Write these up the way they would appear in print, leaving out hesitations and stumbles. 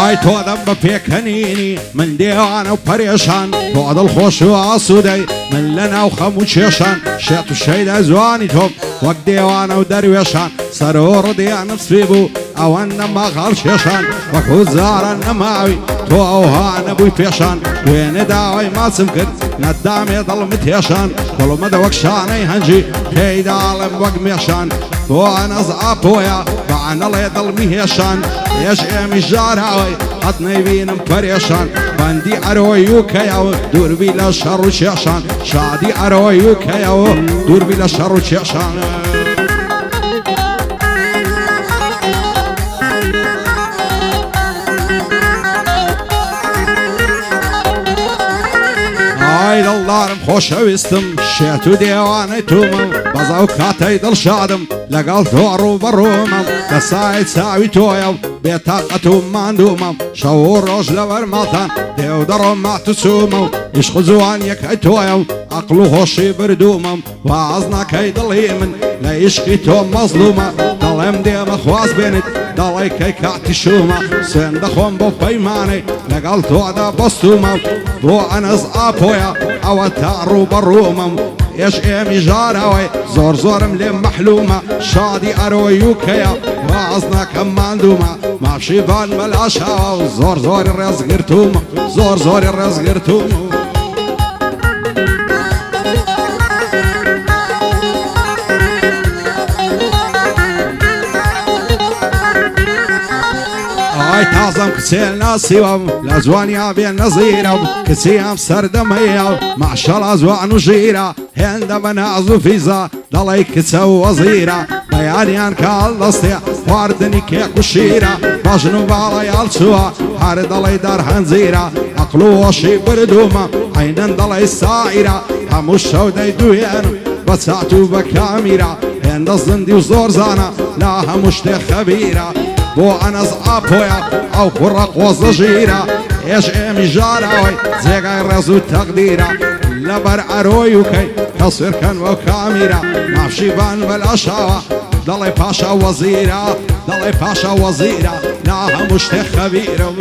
هاي تودم بفيكنيني من ديوانه وبريشان تود الخوش وعصودي من لنا وخموشيشان شيط الشيدة زواني توب وقت ديوانه ودرويشان سرور ديان بسبيبو او انما غرشيشان وكو زارا نماوي تو اوهان ابوي فيشان وين داوي ما سمكت ندام يضل متيشان كل مدى وكشاني هنجي هيدا عالم وقميشان تو انا زعبويا بعنا لا يضل ميهشان ايش امي جارعوي حطني بين مفريشان باندي ارويوك يا دور بلا شر شيشان شادي ارويوك يا دور بلا شر شيشان هاي دلارم خوش ويستم شيتو ديواني تومم بزاو كاتي دل شادم لقال ثورو برومم دسايد ساوي تويم بيتاقتو ماندومم شاور رجل ورمالتان ديو درم ما تسومم يشخو زوان يكي تويم عقلو خوشي بردومم وعزنا كي دليمن لا يشكي توم مظلومة دلهم ديم اخواز بينت دلي كي كاتي شومة سين دخون بو بيماني لقال توعدا بستومم بو انز ابويا او تعرو برومم ايش امي جاراوي زور زور مليم محلومة شادي ارويوكيا وعزنا كمان دوما ما بشيبان ملاشا زور زور الرز قرتوم زور زور الرز قرتوم هاي تعظم كسيل ناسيوم لازوانيا بين نظيرم كسيام سردمية مع شر ازوان وجيرة هند من اعزو فيزا ضلي كسو وزيرة بيانيان كاللصيا واردني كيك وشيرة بجنوب على يالسوا حار ضلي دار هنزيرة عقلو وشي بردوما عينن ضلي السائرة هموش شودي دويان بساتو بكاميرة هند الزندي وزور زانا لا هموش خبيرة بو انا زعبويا او فرق وزجيرة ايش امي جاراوي زيغاي رزو تقديرة لبر ارويوكي تصير كان وكاميرا معفشي بان بالاشاوة ضلي باشا وزيرة ضلي باشا وزيرة لا مش خبيرة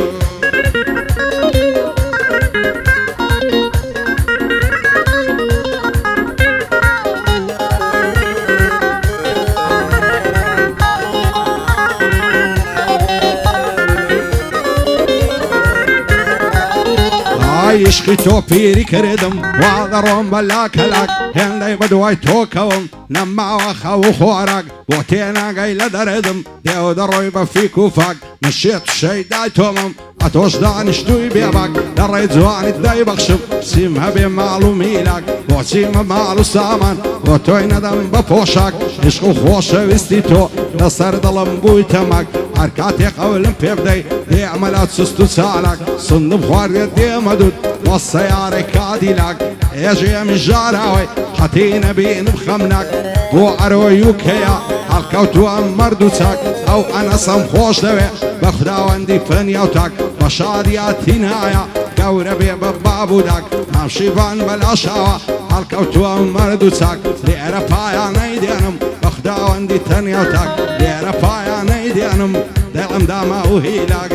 يشكي توبيري كردم وعذرهم بلاك هلاك هندي بدواي توكوم نما وخو خورك بوتينا جاي لدردم ديو دروي بفيك وفاق مشيت شي داي تومم اتوش داني شتوي بيبك دريت زواني داي بخشب سيمها بمعلومي لك بوتيما معلو سامان بوتوي ندم بفوشك يشكو خوش وستيتو نصر ظلم بوي تمك حركاتي قولم بيبدي دي عملات سستو سالك صندب خوار دي مدود والسيارة كاديلاك يجي من جاراوي حتينا بين بخمنك بو ارويوكيا الكوتو مردوتك او انا سمخوش دوي بخدا وندي فنيوتك بشادياتي نايا قوربي ببابودك ماشي بان بالاشاوة الكوتو مردوتك لأرفايا نيدينم بخدا وندي تنيوتك لأرفايا نيدينم دلم داما وهيلاك